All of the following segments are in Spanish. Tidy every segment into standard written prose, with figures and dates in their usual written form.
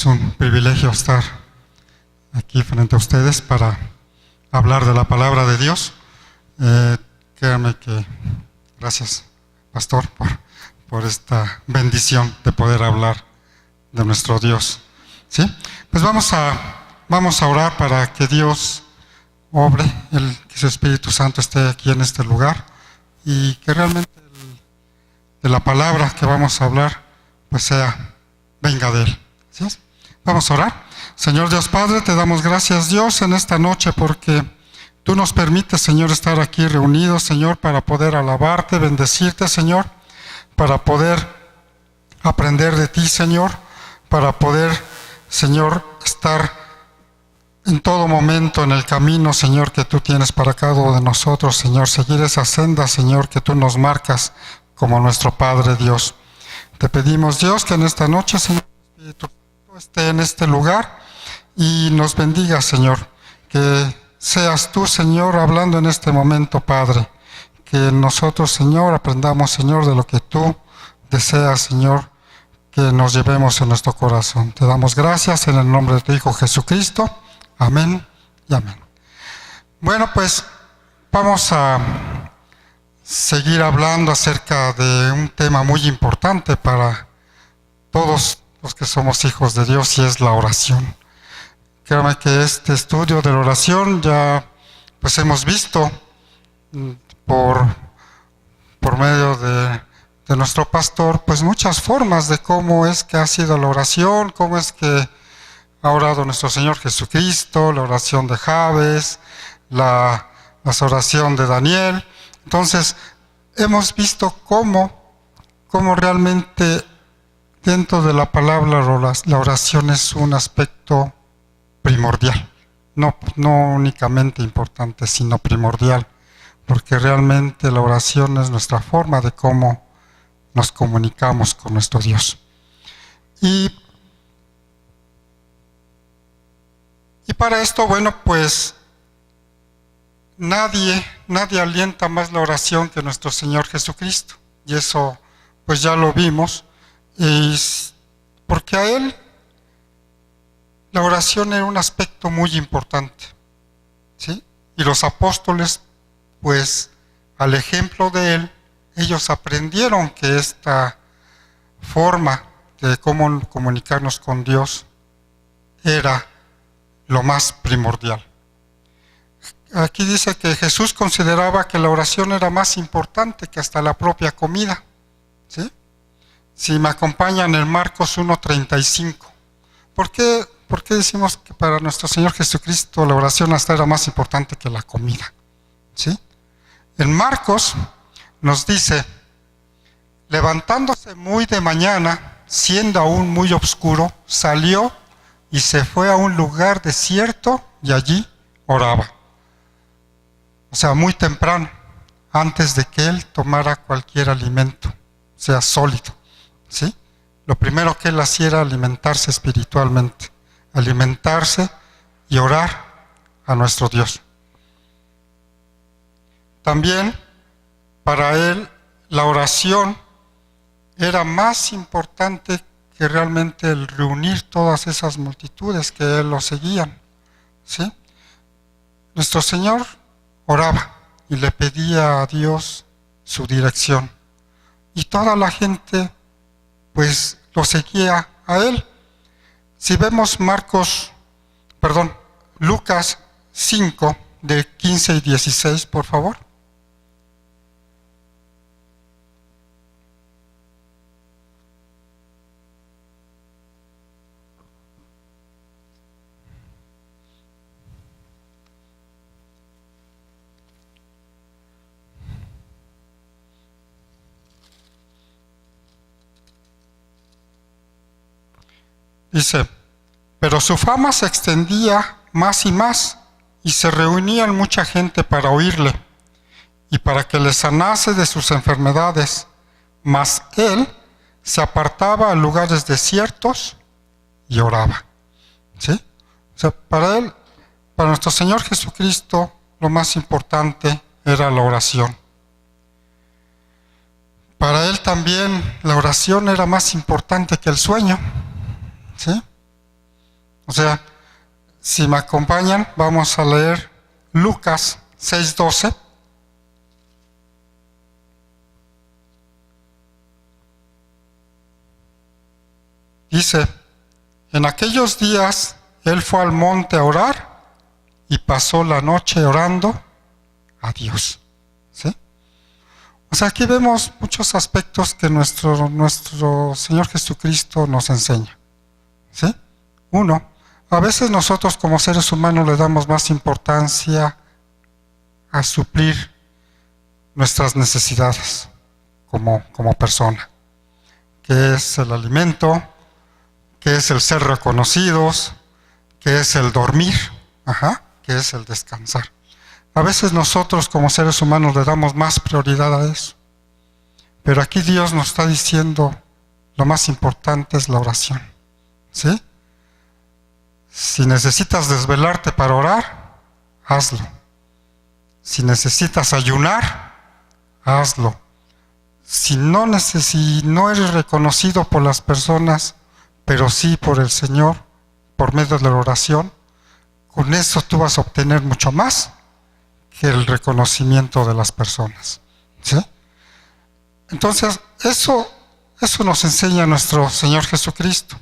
Es un privilegio estar aquí frente a ustedes para hablar de la palabra de Dios. Créanme que gracias, pastor, por esta bendición de poder hablar de nuestro Dios. ¿Sí? Pues vamos a orar para que Dios obre, que su Espíritu Santo esté aquí en este lugar y que realmente de la palabra que vamos a hablar pues venga de Él. ¿Sí? Vamos a orar. Señor Dios Padre, te damos gracias, Dios, en esta noche porque tú nos permites, Señor, estar aquí reunidos, Señor, para poder alabarte, bendecirte, Señor, para poder aprender de ti, Señor, para poder, Señor, estar en todo momento en el camino, Señor, que tú tienes para cada uno de nosotros, Señor, seguir esa senda, Señor, que tú nos marcas como nuestro Padre Dios. Te pedimos, Dios, que en esta noche, Señor, Espíritu Santo esté en este lugar y nos bendiga, Señor, que seas tú, Señor, hablando en este momento, Padre, que nosotros, Señor, aprendamos, Señor, de lo que tú deseas, Señor, que nos llevemos en nuestro corazón. Te damos gracias en el nombre de tu Hijo Jesucristo. Amén y amén. Bueno, pues vamos a seguir hablando acerca de un tema muy importante para todos los que somos hijos de Dios, y es la oración. Créanme que este estudio de la oración ya pues hemos visto por medio de nuestro pastor pues muchas formas de cómo es que ha sido la oración, cómo es que ha orado nuestro Señor Jesucristo, la oración de Jabes, la oración de Daniel. Entonces, hemos visto cómo realmente dentro de la palabra la oración es un aspecto primordial. No únicamente importante, sino primordial. Porque realmente la oración es nuestra forma de cómo nos comunicamos con nuestro Dios. Y para esto, bueno, pues nadie alienta más la oración que nuestro Señor Jesucristo. Y eso pues ya lo vimos. Porque a Él la oración era un aspecto muy importante. ¿Sí? Y los apóstoles, pues al ejemplo de Él, ellos aprendieron que esta forma de cómo comunicarnos con Dios era lo más primordial. Aquí dice que Jesús consideraba que la oración era más importante que hasta la propia comida. ¿Sí? Si me acompañan en Marcos 1:35. ¿Por qué decimos que para nuestro Señor Jesucristo la oración hasta era más importante que la comida? ¿Sí? En Marcos nos dice: levantándose muy de mañana, siendo aún muy oscuro, salió y se fue a un lugar desierto y allí oraba. O sea, muy temprano, antes de que él tomara cualquier alimento, sea sólido. ¿Sí? Lo primero que él hacía era alimentarse espiritualmente, alimentarse y orar a nuestro Dios. También para él la oración era más importante que realmente el reunir todas esas multitudes que él lo seguían. ¿Sí? Nuestro Señor oraba y le pedía a Dios su dirección. Y toda la gente pues lo seguía a él. Si vemos Lucas 5, de 15 y 16, por favor. Dice: pero su fama se extendía más y más, y se reunían mucha gente para oírle, y para que le sanase de sus enfermedades. Mas él se apartaba a lugares desiertos y oraba. ¿Sí? O sea, para nuestro Señor Jesucristo, lo más importante era la oración. Para él también la oración era más importante que el sueño. ¿Sí? O sea, si me acompañan, vamos a leer Lucas 6:12. Dice, en aquellos días él fue al monte a orar y pasó la noche orando a Dios. ¿Sí? O sea, aquí vemos muchos aspectos que nuestro Señor Jesucristo nos enseña. ¿Sí? Uno, a veces nosotros como seres humanos le damos más importancia a suplir nuestras necesidades como persona, que es el alimento, que es el ser reconocidos, que es el dormir, que es el descansar. A veces nosotros como seres humanos le damos más prioridad a eso. Pero aquí Dios nos está diciendo lo más importante es la oración. ¿Sí? Si necesitas desvelarte para orar, hazlo. Si necesitas ayunar, hazlo. Si no eres reconocido por las personas, pero sí por el Señor, por medio de la oración, con eso tú vas a obtener mucho más que el reconocimiento de las personas. ¿Sí? Entonces, eso nos enseña nuestro Señor Jesucristo.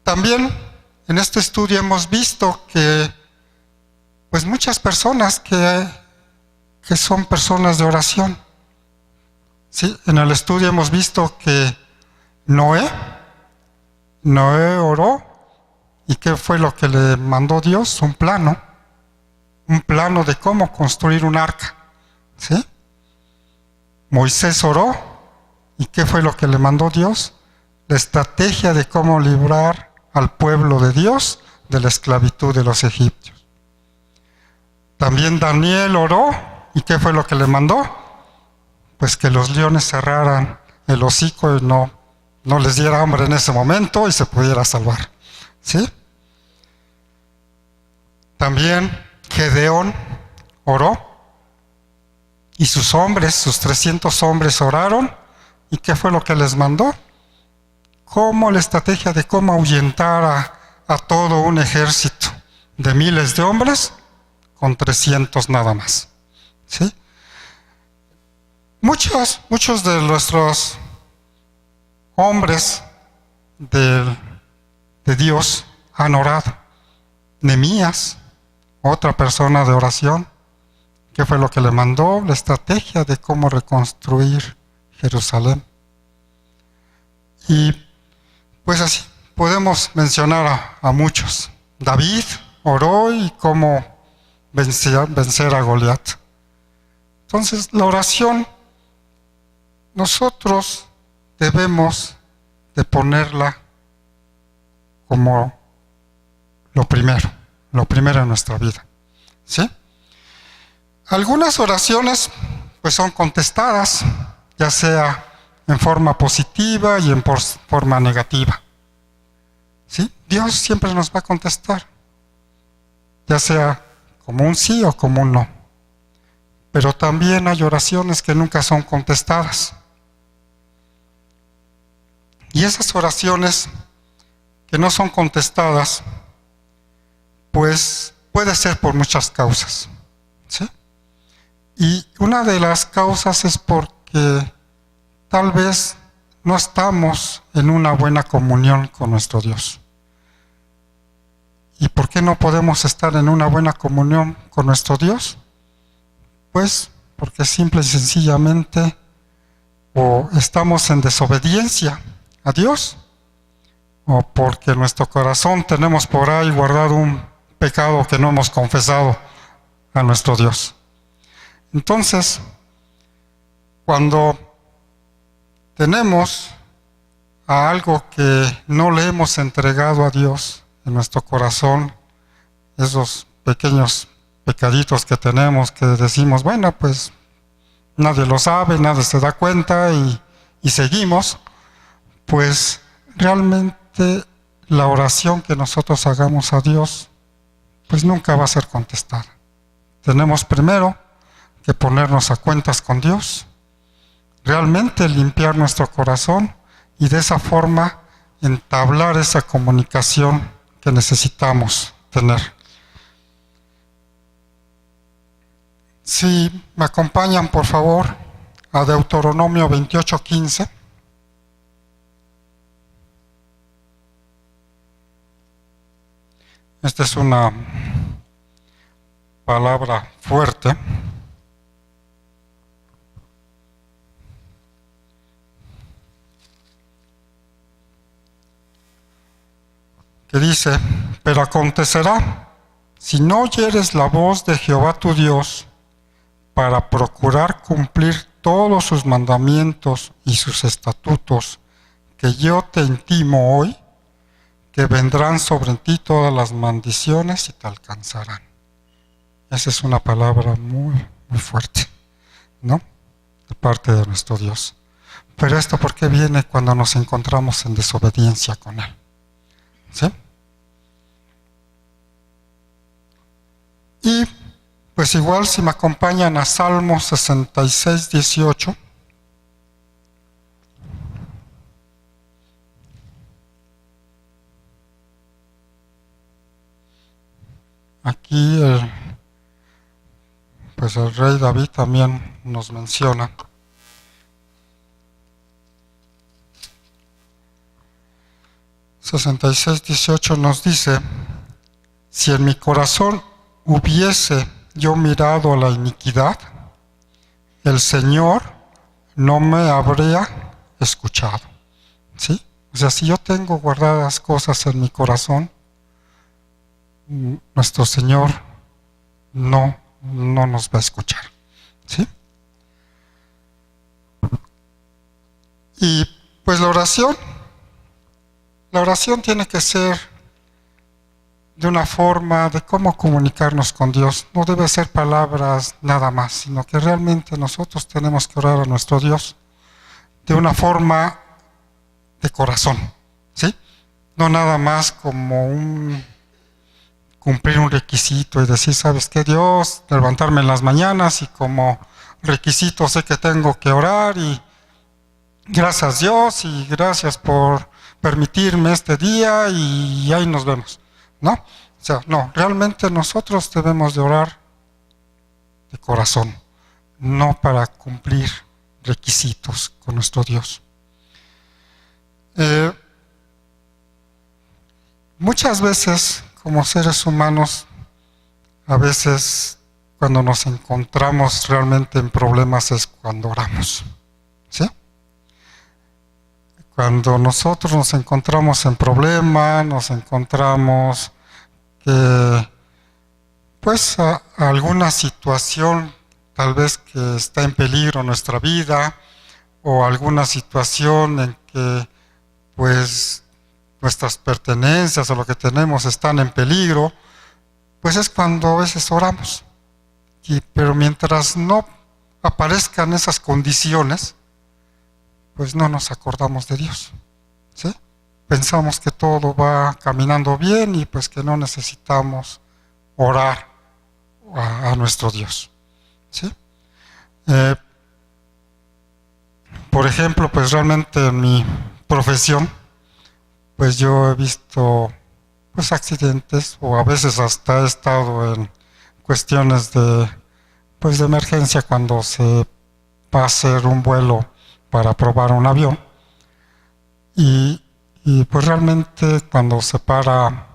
También en este estudio hemos visto que pues muchas personas que son personas de oración. ¿Sí? En el estudio hemos visto que Noé oró, ¿y qué fue lo que le mandó Dios? Un plano de cómo construir un arca. ¿Sí? Moisés oró, ¿y qué fue lo que le mandó Dios? La estrategia de cómo librar al pueblo de Dios de la esclavitud de los egipcios. También Daniel oró, ¿y qué fue lo que le mandó? Pues que los leones cerraran el hocico y no les diera hambre en ese momento y se pudiera salvar. ¿Sí? También Gedeón oró y sus 300 hombres oraron, ¿y qué fue lo que les mandó? Como la estrategia de cómo ahuyentar a todo un ejército de miles de hombres con 300 nada más. ¿Sí? Muchos de nuestros hombres de Dios han orado. Nehemías, otra persona de oración, ¿qué fue lo que le mandó? La estrategia de cómo reconstruir Jerusalén. Y pues así podemos mencionar a muchos. David oró y cómo vencer a Goliat. Entonces, la oración, nosotros debemos de ponerla como lo primero en nuestra vida. ¿Sí? Algunas oraciones pues son contestadas, ya sea en forma positiva y en forma negativa. ¿Sí? Dios siempre nos va a contestar, ya sea como un sí o como un no. Pero también hay oraciones que nunca son contestadas. Y esas oraciones que no son contestadas, pues puede ser por muchas causas. ¿Sí? Y una de las causas es porque tal vez no estamos en una buena comunión con nuestro Dios. ¿Y por qué no podemos estar en una buena comunión con nuestro Dios? Pues porque simple y sencillamente o estamos en desobediencia a Dios, o porque en nuestro corazón tenemos por ahí guardado un pecado que no hemos confesado a nuestro Dios. Entonces, cuando tenemos a algo que no le hemos entregado a Dios en nuestro corazón, esos pequeños pecaditos que tenemos, que decimos, bueno, pues nadie lo sabe, nadie se da cuenta y seguimos, pues realmente la oración que nosotros hagamos a Dios, pues nunca va a ser contestada. Tenemos primero que ponernos a cuentas con Dios, realmente limpiar nuestro corazón y de esa forma entablar esa comunicación que necesitamos tener. Si me acompañan, por favor, a Deuteronomio 28:15. Esta es una palabra fuerte. Que dice: pero acontecerá, si no oyeres la voz de Jehová tu Dios, para procurar cumplir todos sus mandamientos y sus estatutos, que yo te intimo hoy, que vendrán sobre ti todas las maldiciones y te alcanzarán. Esa es una palabra muy, muy fuerte, ¿no? De parte de nuestro Dios. Pero esto, ¿por qué viene cuando nos encontramos en desobediencia con Él? ¿Sí? Y pues igual, si me acompañan a Salmo 66:18. Aquí pues el rey David también nos menciona. (66:18) nos dice: si en mi corazón hubiese yo mirado a la iniquidad, el Señor no me habría escuchado. ¿Sí? O sea, si yo tengo guardadas cosas en mi corazón, nuestro Señor no nos va a escuchar. ¿Sí? Y pues la oración tiene que ser de una forma de cómo comunicarnos con Dios. No debe ser palabras nada más, sino que realmente nosotros tenemos que orar a nuestro Dios de una forma de corazón, ¿sí? No nada más como cumplir un requisito y decir, ¿sabes qué, Dios? Levantarme en las mañanas y como requisito sé que tengo que orar y gracias Dios y gracias por permitirme este día y ahí nos vemos. ¿No? O sea, no, realmente nosotros debemos de orar de corazón, no para cumplir requisitos con nuestro Dios. Muchas veces, como seres humanos, a veces cuando nos encontramos realmente en problemas es cuando oramos, ¿sí? Cuando nosotros nos encontramos en problemas, nos encontramos que pues a alguna situación tal vez que está en peligro en nuestra vida, o alguna situación en que pues nuestras pertenencias o lo que tenemos están en peligro, pues es cuando a veces oramos. Pero mientras no aparezcan esas condiciones, pues no nos acordamos de Dios, ¿sí? Pensamos que todo va caminando bien y pues que no necesitamos orar a nuestro Dios, ¿sí? Por ejemplo, pues realmente en mi profesión, pues yo he visto pues accidentes, o a veces hasta he estado en cuestiones de pues de emergencia cuando se va a hacer un vuelo para probar un avión y pues realmente cuando se para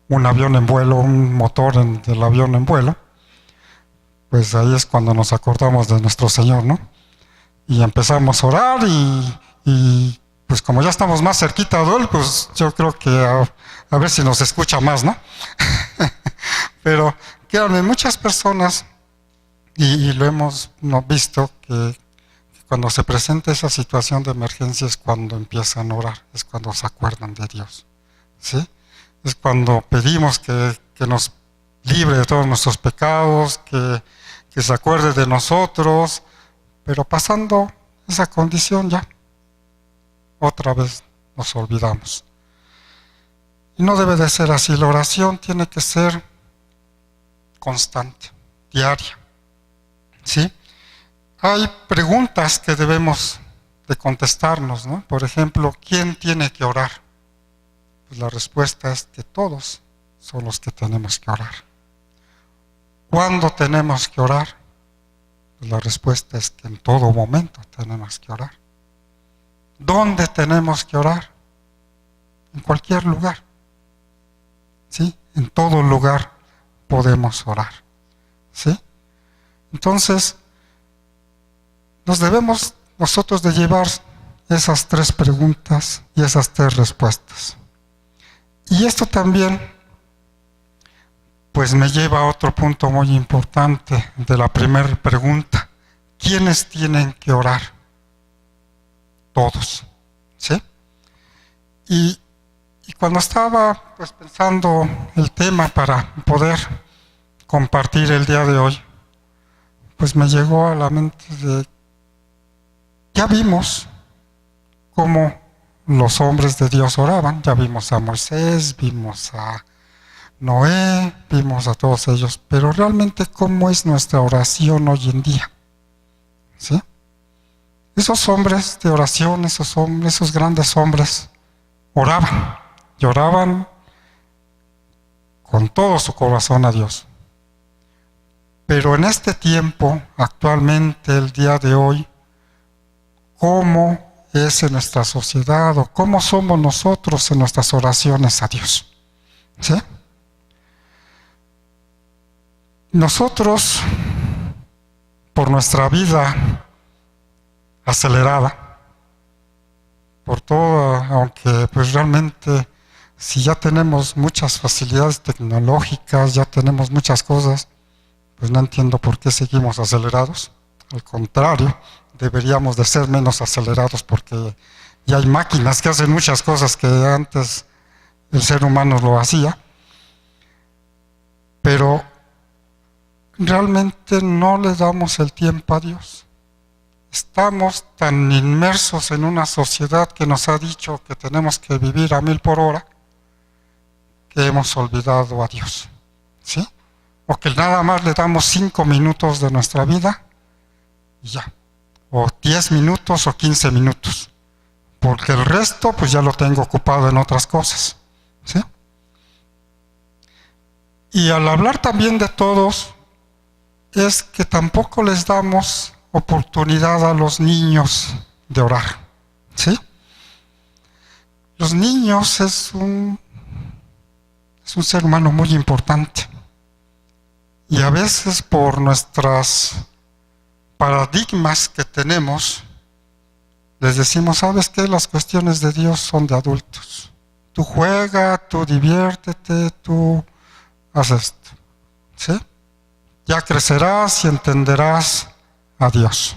un avión en vuelo, un motor del avión en vuelo, pues ahí es cuando nos acordamos de nuestro Señor, ¿no? Y empezamos a orar y pues como ya estamos más cerquita de Él, pues yo creo que a ver si nos escucha más, ¿no? Pero créanme, muchas personas, y lo hemos visto, que cuando se presenta esa situación de emergencia es cuando empiezan a orar, es cuando se acuerdan de Dios, ¿sí? Es cuando pedimos que nos libre de todos nuestros pecados, que se acuerde de nosotros, pero pasando esa condición ya, otra vez nos olvidamos. Y no debe de ser así, la oración tiene que ser constante, diaria, ¿sí? Hay preguntas que debemos de contestarnos, ¿no? Por ejemplo, ¿quién tiene que orar? Pues la respuesta es que todos son los que tenemos que orar. ¿Cuándo tenemos que orar? Pues la respuesta es que en todo momento tenemos que orar. ¿Dónde tenemos que orar? En cualquier lugar. ¿Sí? En todo lugar podemos orar. ¿Sí? Entonces, nos debemos nosotros de llevar esas 3 preguntas y esas 3 respuestas. Y esto también, pues me lleva a otro punto muy importante de la primera pregunta. ¿Quiénes tienen que orar? Todos. ¿Sí? Y cuando estaba pues pensando el tema para poder compartir el día de hoy, pues me llegó a la mente de, ya vimos cómo los hombres de Dios oraban, ya vimos a Moisés, vimos a Noé, vimos a todos ellos, pero realmente cómo es nuestra oración hoy en día. ¿Sí? Esos hombres de oración, esos grandes hombres, oraban, y oraban con todo su corazón a Dios. Pero en este tiempo, actualmente, el día de hoy, ¿cómo es en nuestra sociedad o cómo somos nosotros en nuestras oraciones a Dios? ¿Sí? Nosotros, por nuestra vida acelerada, por todo, aunque pues realmente si ya tenemos muchas facilidades tecnológicas, ya tenemos muchas cosas, pues no entiendo por qué seguimos acelerados. Al contrario, deberíamos de ser menos acelerados porque ya hay máquinas que hacen muchas cosas que antes el ser humano lo hacía. Pero realmente no le damos el tiempo a Dios. Estamos tan inmersos en una sociedad que nos ha dicho que tenemos que vivir a 1000 por hora que hemos olvidado a Dios. ¿Sí? O que nada más le damos 5 minutos de nuestra vida y ya. O 10 minutos o 15 minutos. Porque el resto pues ya lo tengo ocupado en otras cosas. ¿Sí? Y al hablar también de todos, es que tampoco les damos oportunidad a los niños de orar. ¿Sí? Los niños es un ser humano muy importante. Y a veces por nuestras paradigmas que tenemos, les decimos, ¿sabes qué? Las cuestiones de Dios son de adultos. Tú juega, tú diviértete, tú haz esto. ¿Sí? Ya crecerás y entenderás a Dios.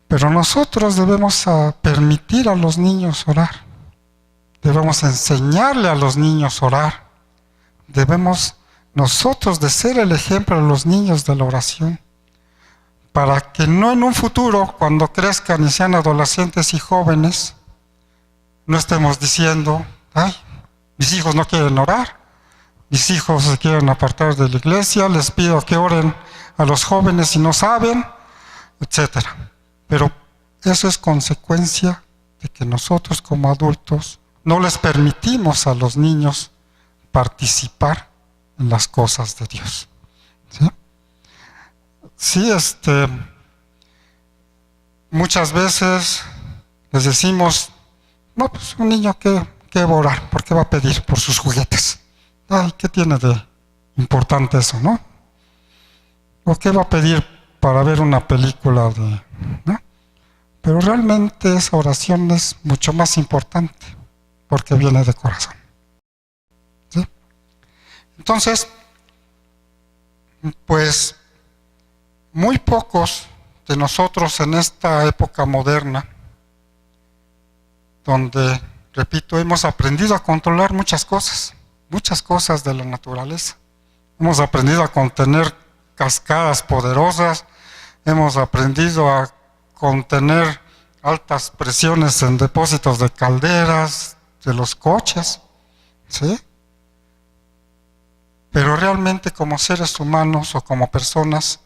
Pero nosotros debemos permitir a los niños orar. Debemos enseñarle a los niños a orar. Debemos nosotros de ser el ejemplo a los niños de la oración. Para que no en un futuro, cuando crezcan y sean adolescentes y jóvenes, no estemos diciendo, ay, mis hijos no quieren orar, mis hijos se quieren apartar de la iglesia, les pido que oren a los jóvenes y no saben, etc. Pero eso es consecuencia de que nosotros como adultos no les permitimos a los niños participar en las cosas de Dios. ¿Sí? Sí, muchas veces les decimos, no, pues un niño que va a orar, ¿por qué va a pedir por sus juguetes? Ay, ¿qué tiene de importante eso, no? ¿O qué va a pedir para ver una película ¿no? Pero realmente esa oración es mucho más importante, porque viene de corazón. ¿Sí? Entonces, pues, muy pocos de nosotros en esta época moderna, donde, repito, hemos aprendido a controlar muchas cosas de la naturaleza. Hemos aprendido a contener cascadas poderosas, hemos aprendido a contener altas presiones en depósitos de calderas, de los coches, ¿sí? Pero realmente como seres humanos o como personas,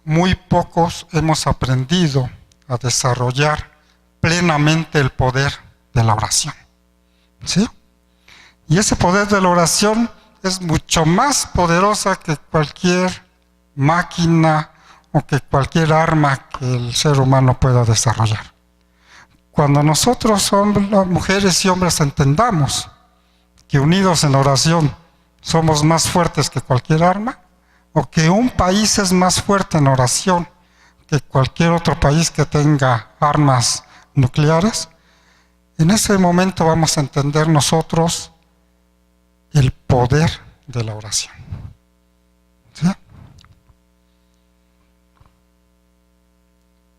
muy pocos hemos aprendido a desarrollar plenamente el poder de la oración. ¿Sí? Y ese poder de la oración es mucho más poderosa que cualquier máquina o que cualquier arma que el ser humano pueda desarrollar. Cuando nosotros, mujeres y hombres, entendamos que unidos en la oración somos más fuertes que cualquier arma, o que un país es más fuerte en oración que cualquier otro país que tenga armas nucleares, en ese momento vamos a entender nosotros el poder de la oración. ¿Sí?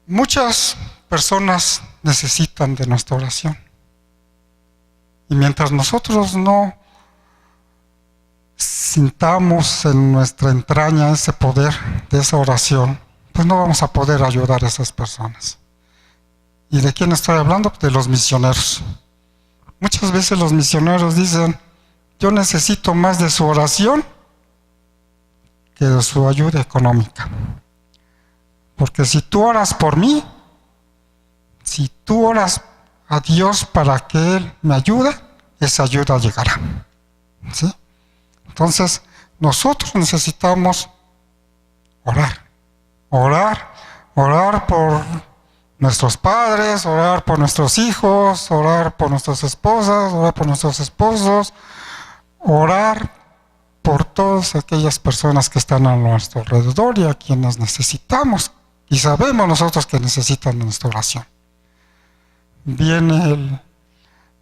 Muchas personas necesitan de nuestra oración. Y mientras nosotros no sintamos en nuestra entraña ese poder de esa oración, pues no vamos a poder ayudar a esas personas. ¿Y de quién estoy hablando? De los misioneros. Muchas veces los misioneros dicen, yo necesito más de su oración que de su ayuda económica. Porque si tú oras por mí, si tú oras a Dios para que Él me ayude, esa ayuda llegará. ¿Sí? Entonces, nosotros necesitamos orar por nuestros padres, orar por nuestros hijos, orar por nuestras esposas, orar por nuestros esposos, orar por todas aquellas personas que están a nuestro alrededor y a quienes necesitamos y sabemos nosotros que necesitan nuestra oración. Viene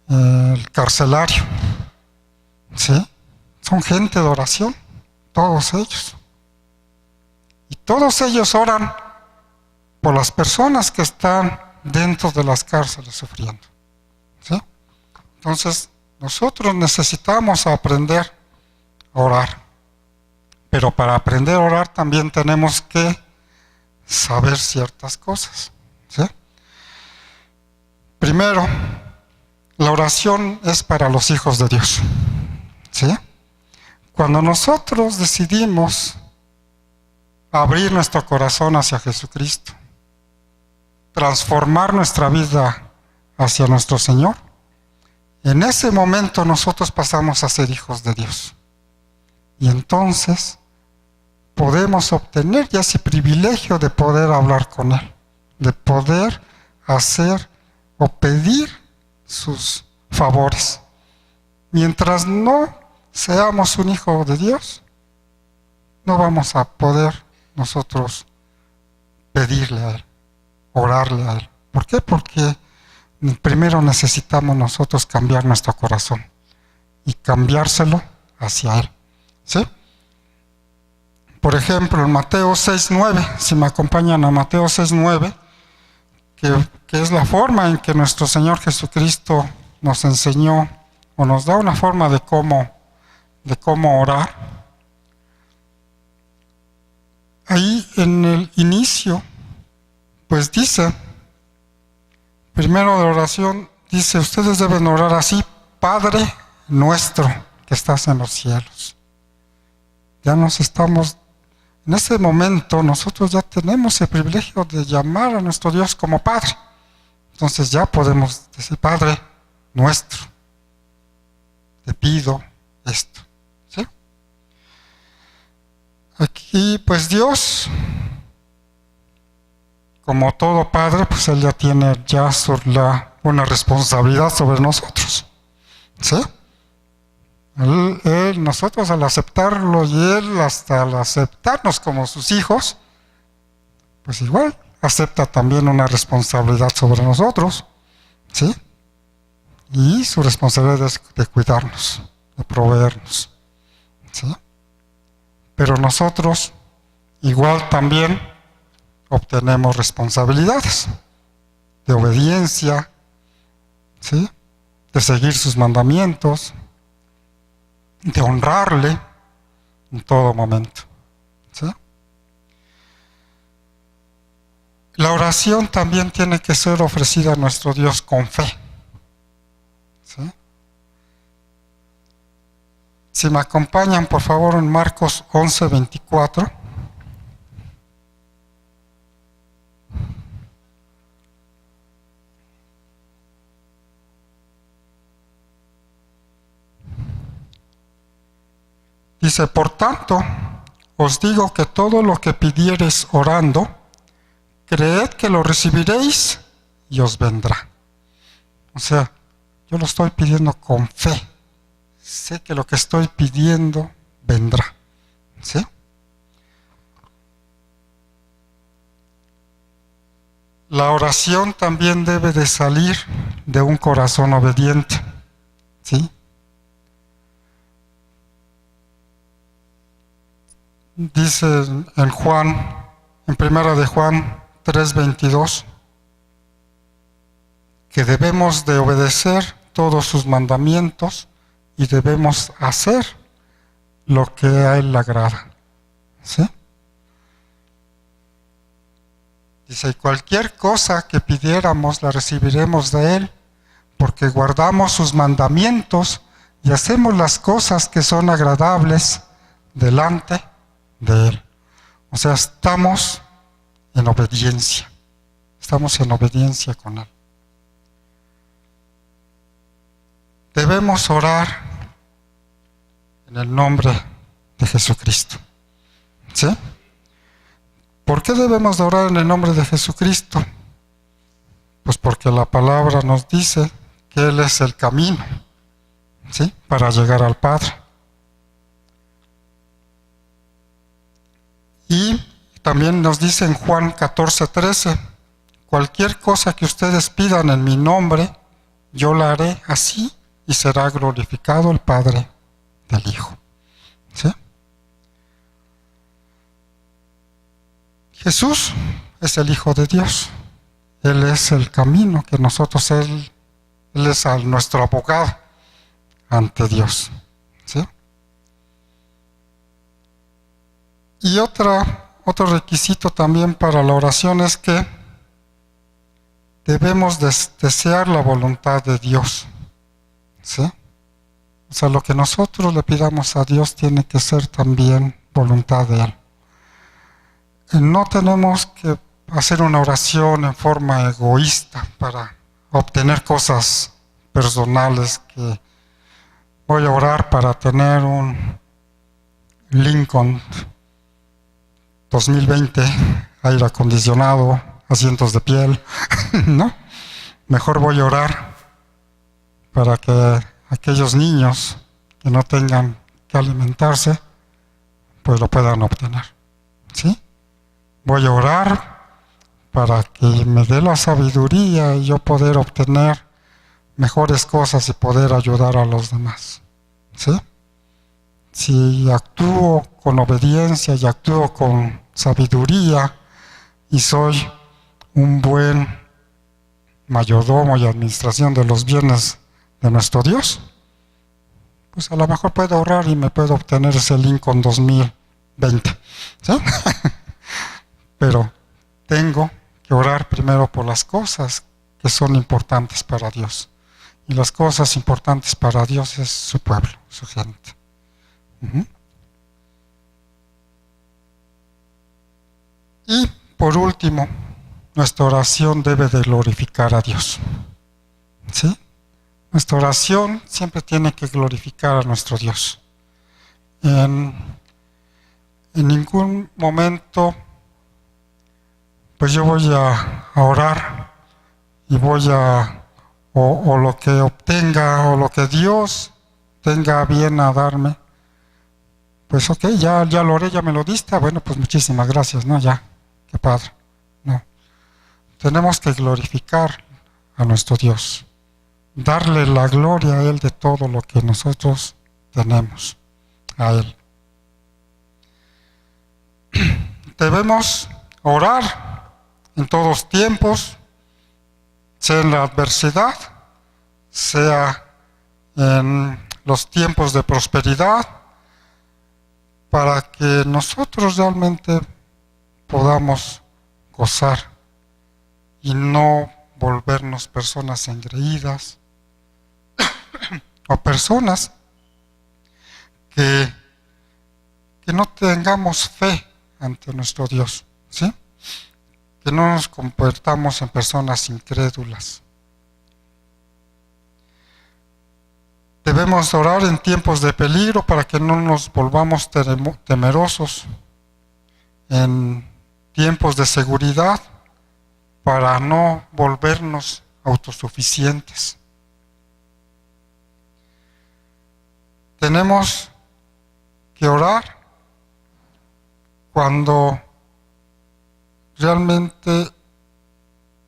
el carcelario, ¿sí? Son gente de oración, todos ellos. Y todos ellos oran por las personas que están dentro de las cárceles sufriendo. ¿Sí? Entonces, nosotros necesitamos aprender a orar. Pero para aprender a orar también tenemos que saber ciertas cosas. ¿Sí? Primero, la oración es para los hijos de Dios. ¿Sí? Cuando nosotros decidimos abrir nuestro corazón hacia Jesucristo, transformar nuestra vida hacia nuestro Señor, en ese momento nosotros pasamos a ser hijos de Dios. Y entonces podemos obtener ya ese privilegio de poder hablar con Él, de poder hacer o pedir sus favores. Mientras no seamos un hijo de Dios, no vamos a poder nosotros pedirle a Él, orarle a Él. ¿Por qué? Porque primero necesitamos nosotros cambiar nuestro corazón y cambiárselo hacia Él. ¿Sí? Por ejemplo, en Mateo 6:9, si me acompañan a Mateo 6:9, que es la forma en que nuestro Señor Jesucristo nos enseñó o nos da una forma de cómo orar. Ahí en el inicio, pues dice, primero de oración, dice, ustedes deben orar así: Padre nuestro que estás en los cielos. Ya nos estamos, en ese momento nosotros ya tenemos el privilegio de llamar a nuestro Dios como Padre. Entonces ya podemos decir, Padre nuestro, te pido esto. ¿Sí? Aquí pues Dios, como todo padre, pues Él ya tiene una responsabilidad sobre nosotros. ¿Sí? Nosotros al aceptarlo y Él hasta al aceptarnos como sus hijos, pues igual acepta también una responsabilidad sobre nosotros. ¿Sí? Y su responsabilidad es de cuidarnos, de proveernos. ¿Sí? Pero nosotros igual también obtenemos responsabilidades de obediencia, ¿sí? De seguir sus mandamientos, de honrarle en todo momento. ¿Sí? La oración también tiene que ser ofrecida a nuestro Dios con fe. ¿Sí? Si me acompañan, por favor, en Marcos 11:24. Dice, por tanto, os digo que todo lo que pidiereis orando, creed que lo recibiréis y os vendrá. O sea, yo lo estoy pidiendo con fe. Sé que lo que estoy pidiendo vendrá. ¿Sí? La oración también debe de salir de un corazón obediente. ¿Sí? Dice en Juan, en primera de Juan 3:22, que debemos de obedecer todos sus mandamientos y debemos hacer lo que a Él le agrada. ¿Sí? Dice, cualquier cosa que pidiéramos la recibiremos de Él, porque guardamos sus mandamientos y hacemos las cosas que son agradables delante de Él. O sea, estamos en obediencia. Estamos en obediencia con Él. Debemos orar en el nombre de Jesucristo. ¿Sí? ¿Por qué debemos de orar en el nombre de Jesucristo? Pues porque la palabra nos dice que Él es el camino, ¿sí? Para llegar al Padre. Y también nos dice en Juan 14:13, cualquier cosa que ustedes pidan en mi nombre, yo la haré así y será glorificado el Padre del Hijo. ¿Sí? Jesús es el Hijo de Dios. Él es el camino que nosotros, Él es nuestro abogado ante Dios. ¿Sí? Y otro requisito también para la oración es que debemos desear la voluntad de Dios. ¿Sí? O sea, lo que nosotros le pidamos a Dios tiene que ser también voluntad de Él. No tenemos que hacer una oración en forma egoísta para obtener cosas personales, que voy a orar para tener un Lincoln 2020, aire acondicionado, asientos de piel, ¿no? Mejor voy a orar para que aquellos niños que no tengan que alimentarse, pues lo puedan obtener. ¿Sí? Voy a orar para que me dé la sabiduría y yo poder obtener mejores cosas y poder ayudar a los demás. ¿Sí? Si actúo con obediencia y actúo con sabiduría y soy un buen mayordomo y administración de los bienes de nuestro Dios, pues a lo mejor puedo ahorrar y me puedo obtener ese Lincoln 2020. ¿Sí? Pero tengo que orar primero por las cosas que son importantes para Dios. Y las cosas importantes para Dios es su pueblo, su gente. Y por último, nuestra oración debe de glorificar a Dios. ¿Sí? Nuestra oración siempre tiene que glorificar a nuestro Dios. En ningún momento pues yo voy a orar y voy a, o lo que obtenga, o lo que Dios tenga bien a darme, pues ok, ya lo oré, ya me lo diste, bueno, pues muchísimas gracias, ¿no? Ya, qué padre. No, tenemos que glorificar a nuestro Dios, darle la gloria a Él de todo lo que nosotros tenemos, a Él. Debemos orar en todos tiempos, sea en la adversidad, sea en los tiempos de prosperidad, para que nosotros realmente podamos gozar y no volvernos personas engreídas o personas que no tengamos fe ante nuestro Dios, ¿sí? Que no nos convirtamos en personas incrédulas. Debemos orar en tiempos de peligro para que no nos volvamos temerosos. En tiempos de seguridad para no volvernos autosuficientes. Tenemos que orar cuando realmente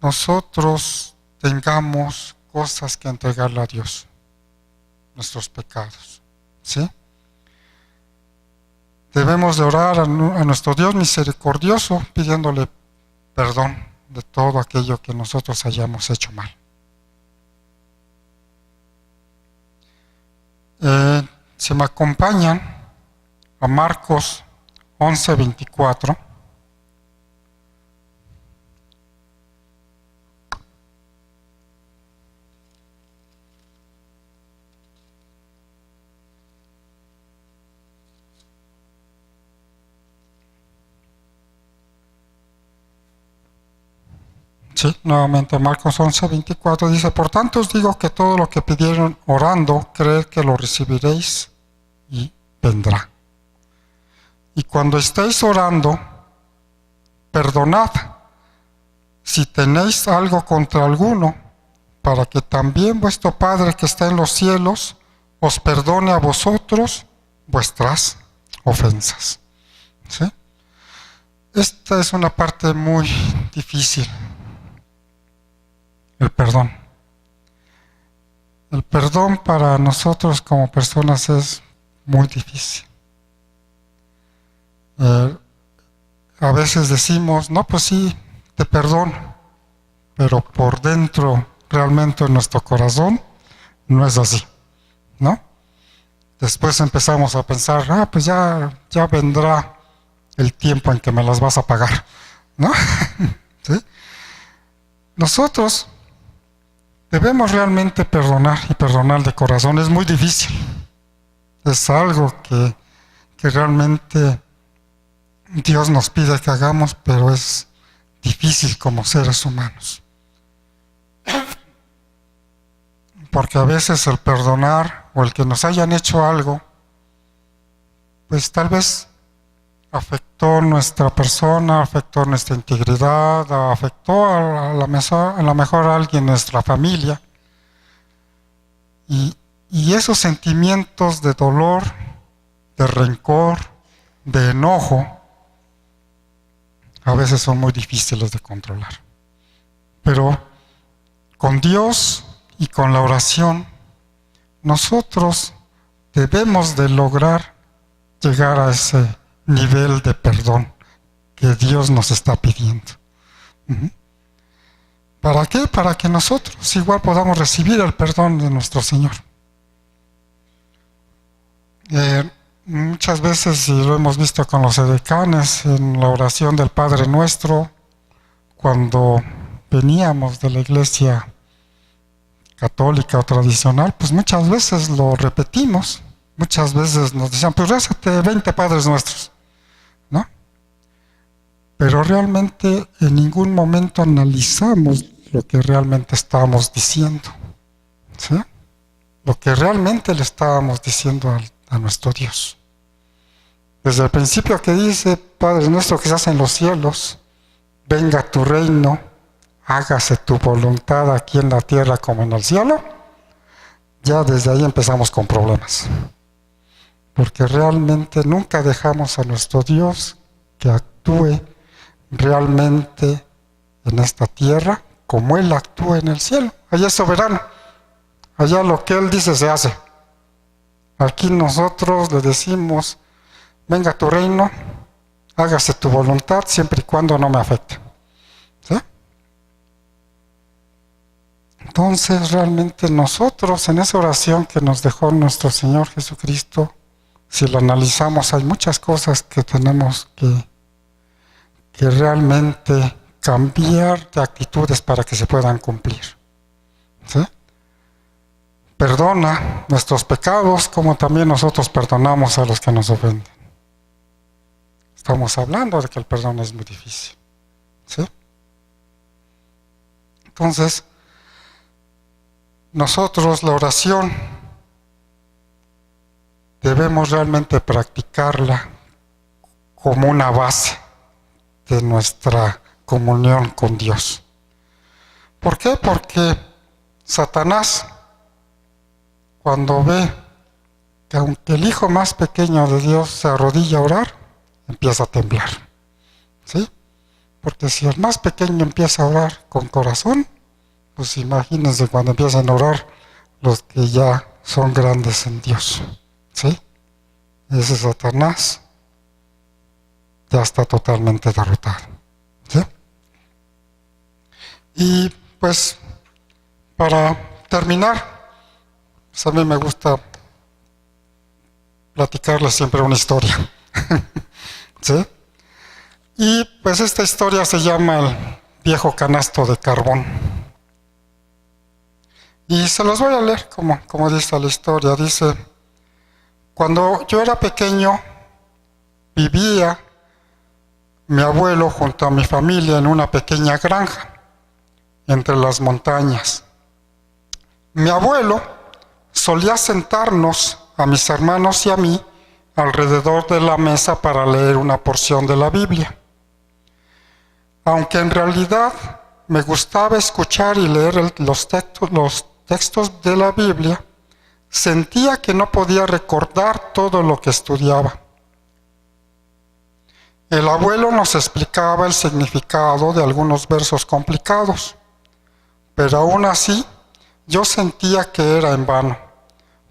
nosotros tengamos cosas que entregarle a Dios, nuestros pecados, ¿sí? Debemos de orar a nuestro Dios misericordioso, pidiéndole perdón de todo aquello que nosotros hayamos hecho mal. Se me acompañan a Marcos 11:24. Sí, nuevamente Marcos 11:24 dice: por tanto os digo que todo lo que pidieron orando, creed que lo recibiréis y vendrá. Y cuando estéis orando, perdonad si tenéis algo contra alguno, para que también vuestro Padre que está en los cielos os perdone a vosotros vuestras ofensas. ¿Sí? Esta es una parte muy difícil. El perdón. El perdón para nosotros como personas es muy difícil. A veces decimos, no, pues sí, te perdono, pero por dentro, realmente en nuestro corazón, no es así, ¿no? Después empezamos a pensar, pues ya vendrá el tiempo en que me las vas a pagar, ¿no? ¿Sí? Nosotros debemos realmente perdonar y perdonar de corazón. Es muy difícil. Es algo que realmente Dios nos pide que hagamos, pero es difícil como seres humanos. Porque a veces el perdonar o el que nos hayan hecho algo, pues tal vez afectó nuestra persona, afectó nuestra integridad, afectó a la mejor a alguien de nuestra familia. Y esos sentimientos de dolor, de rencor, de enojo, a veces son muy difíciles de controlar. Pero con Dios y con la oración, nosotros debemos de lograr llegar a ese nivel de perdón que Dios nos está pidiendo. ¿Para qué? Para que nosotros igual podamos recibir el perdón de nuestro Señor. Muchas veces, y lo hemos visto con los edecanes, en la oración del Padre Nuestro, cuando veníamos de la iglesia católica o tradicional, pues muchas veces lo repetimos. Muchas veces nos decían, pues rézate 20 Padres Nuestros, ¿no? Pero realmente en ningún momento analizamos lo que realmente estábamos diciendo, ¿sí? Lo que realmente le estábamos diciendo a nuestro Dios. Desde el principio que dice, Padre nuestro que estás en los cielos, venga tu reino, hágase tu voluntad aquí en la tierra como en el cielo, ya desde ahí empezamos con problemas. Porque realmente nunca dejamos a nuestro Dios que actúe realmente en esta tierra como Él actúa en el cielo. Allá es soberano. Allá lo que Él dice se hace. Aquí nosotros le decimos, venga tu reino, hágase tu voluntad siempre y cuando no me afecte. ¿Sí? Entonces realmente nosotros en esa oración que nos dejó nuestro Señor Jesucristo, si lo analizamos, hay muchas cosas que tenemos que realmente cambiar de actitudes para que se puedan cumplir. ¿Sí? Perdona nuestros pecados como también nosotros perdonamos a los que nos ofenden. Estamos hablando de que el perdón es muy difícil. ¿Sí? Entonces, nosotros la oración debemos realmente practicarla como una base de nuestra comunión con Dios. ¿Por qué? Porque Satanás, cuando ve que aunque el hijo más pequeño de Dios se arrodilla a orar, empieza a temblar. ¿Sí? Porque si el más pequeño empieza a orar con corazón, pues imagínense cuando empiezan a orar los que ya son grandes en Dios. ¿Sí? Ese Satanás ya está totalmente derrotado. ¿Sí? Y pues, para terminar, pues a mí me gusta platicarles siempre una historia. ¿Sí? Y pues esta historia se llama El viejo canasto de carbón. Y se los voy a leer como dice la historia. Dice: cuando yo era pequeño, vivía mi abuelo junto a mi familia en una pequeña granja entre las montañas. Mi abuelo solía sentarnos a mis hermanos y a mí alrededor de la mesa para leer una porción de la Biblia. Aunque en realidad me gustaba escuchar y leer los textos de la Biblia, sentía que no podía recordar todo lo que estudiaba. El abuelo nos explicaba el significado de algunos versos complicados, pero aún así yo sentía que era en vano,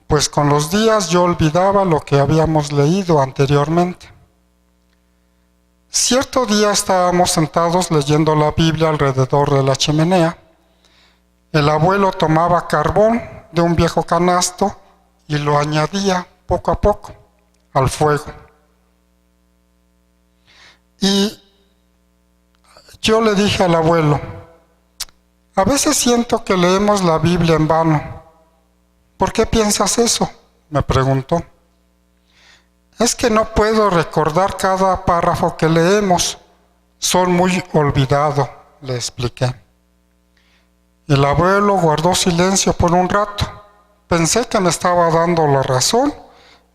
pues con los días yo olvidaba lo que habíamos leído anteriormente. Cierto día estábamos sentados leyendo la Biblia alrededor de la chimenea. El abuelo tomaba carbón de un viejo canasto y lo añadía poco a poco al fuego. Y yo le dije al abuelo: a veces siento que leemos la Biblia en vano. ¿Por qué piensas eso?, me preguntó. Es que no puedo recordar cada párrafo que leemos. Soy muy olvidado, le expliqué. El abuelo guardó silencio por un rato. Pensé que me estaba dando la razón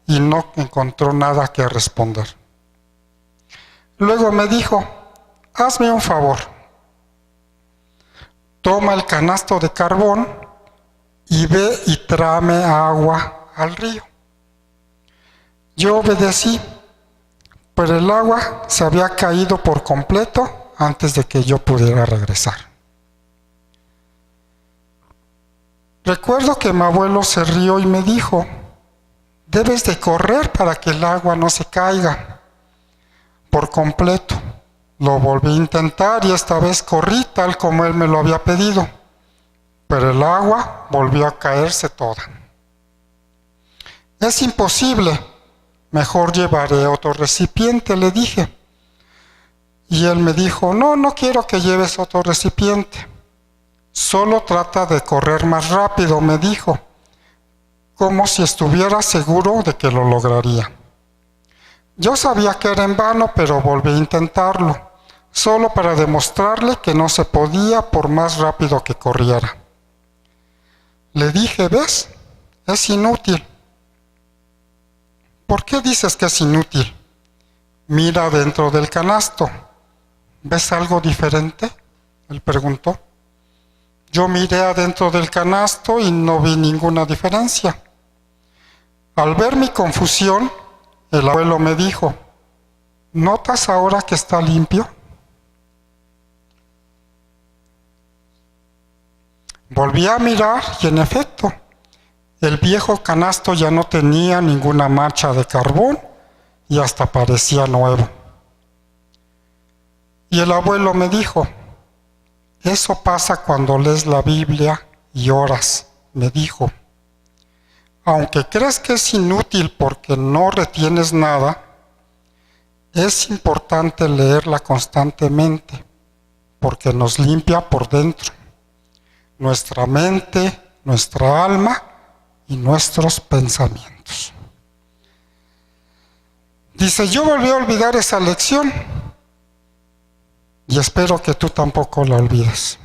y no encontró nada que responder. Luego me dijo: hazme un favor. Toma el canasto de carbón y ve y tráeme agua al río. Yo obedecí, pero el agua se había caído por completo antes de que yo pudiera regresar. Recuerdo que mi abuelo se rió y me dijo: debes de correr para que el agua no se caiga por completo. Lo volví a intentar y esta vez corrí tal como él me lo había pedido, pero el agua volvió a caerse toda. Es imposible, mejor llevaré otro recipiente, le dije. Y él me dijo: no quiero que lleves otro recipiente. Solo trata de correr más rápido, me dijo, como si estuviera seguro de que lo lograría. Yo sabía que era en vano, pero volví a intentarlo, solo para demostrarle que no se podía por más rápido que corriera. Le dije: ¿ves? Es inútil. ¿Por qué dices que es inútil? Mira dentro del canasto. ¿Ves algo diferente?, él preguntó. Yo miré adentro del canasto y no vi ninguna diferencia. Al ver mi confusión, el abuelo me dijo: ¿notas ahora que está limpio? Volví a mirar y en efecto, el viejo canasto ya no tenía ninguna mancha de carbón y hasta parecía nuevo. Y el abuelo me dijo: eso pasa cuando lees la Biblia y oras, me dijo. Aunque crees que es inútil porque no retienes nada, es importante leerla constantemente porque nos limpia por dentro, nuestra mente, nuestra alma y nuestros pensamientos. Dice: yo volví a olvidar esa lección y espero que tú tampoco la olvides.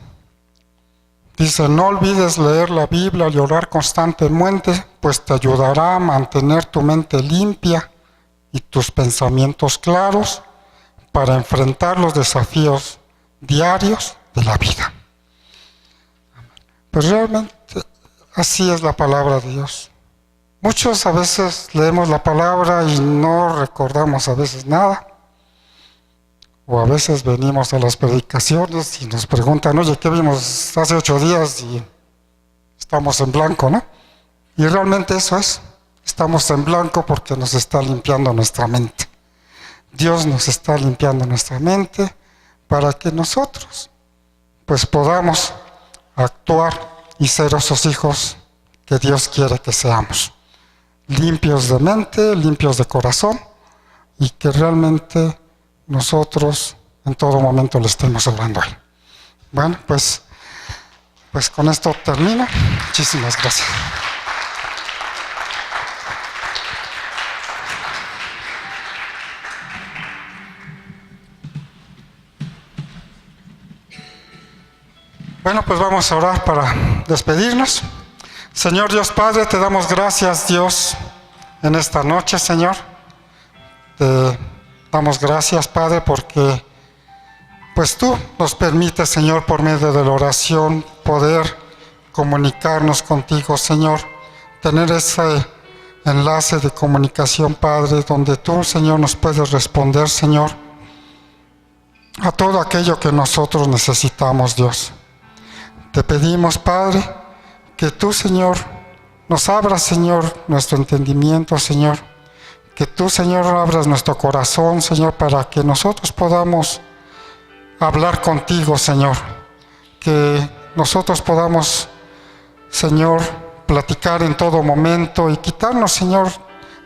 Dice, no olvides leer la Biblia y orar constantemente, pues te ayudará a mantener tu mente limpia y tus pensamientos claros para enfrentar los desafíos diarios de la vida. Pues realmente así es la palabra de Dios. Muchos a veces leemos la palabra y no recordamos a veces nada. O a veces venimos a las predicaciones y nos preguntan, oye, ¿qué vimos hace 8 días? Y estamos en blanco, ¿no? Y realmente eso es. Estamos en blanco porque nos está limpiando nuestra mente. Dios nos está limpiando nuestra mente para que nosotros pues podamos actuar y ser esos hijos que Dios quiere que seamos. Limpios de mente, limpios de corazón, y que realmente nosotros en todo momento le estemos hablando a Él. Bueno, pues con esto termino. Muchísimas gracias. Bueno, pues vamos a orar para despedirnos. Señor Dios Padre, te damos gracias, Dios, en esta noche, Señor. Te damos gracias, Padre, porque pues tú nos permites, Señor, por medio de la oración, poder comunicarnos contigo, Señor. Tener ese enlace de comunicación, Padre, donde tú, Señor, nos puedes responder, Señor, a todo aquello que nosotros necesitamos, Dios. Te pedimos, Padre, que tú, Señor, nos abras, Señor, nuestro entendimiento, Señor. Que tú, Señor, abras nuestro corazón, Señor, para que nosotros podamos hablar contigo, Señor. Que nosotros podamos, Señor, platicar en todo momento y quitarnos, Señor,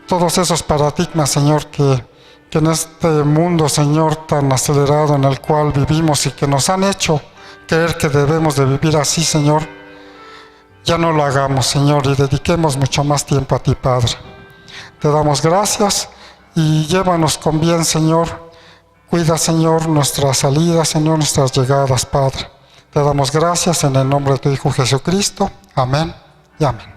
todos esos paradigmas, Señor, que en este mundo, Señor, tan acelerado en el cual vivimos y que nos han hecho creer que debemos de vivir así, Señor, ya no lo hagamos, Señor, y dediquemos mucho más tiempo a ti, Padre. Te damos gracias y llévanos con bien, Señor. Cuida, Señor, nuestras salidas, Señor, nuestras llegadas, Padre. Te damos gracias en el nombre de tu Hijo Jesucristo. Amén y amén.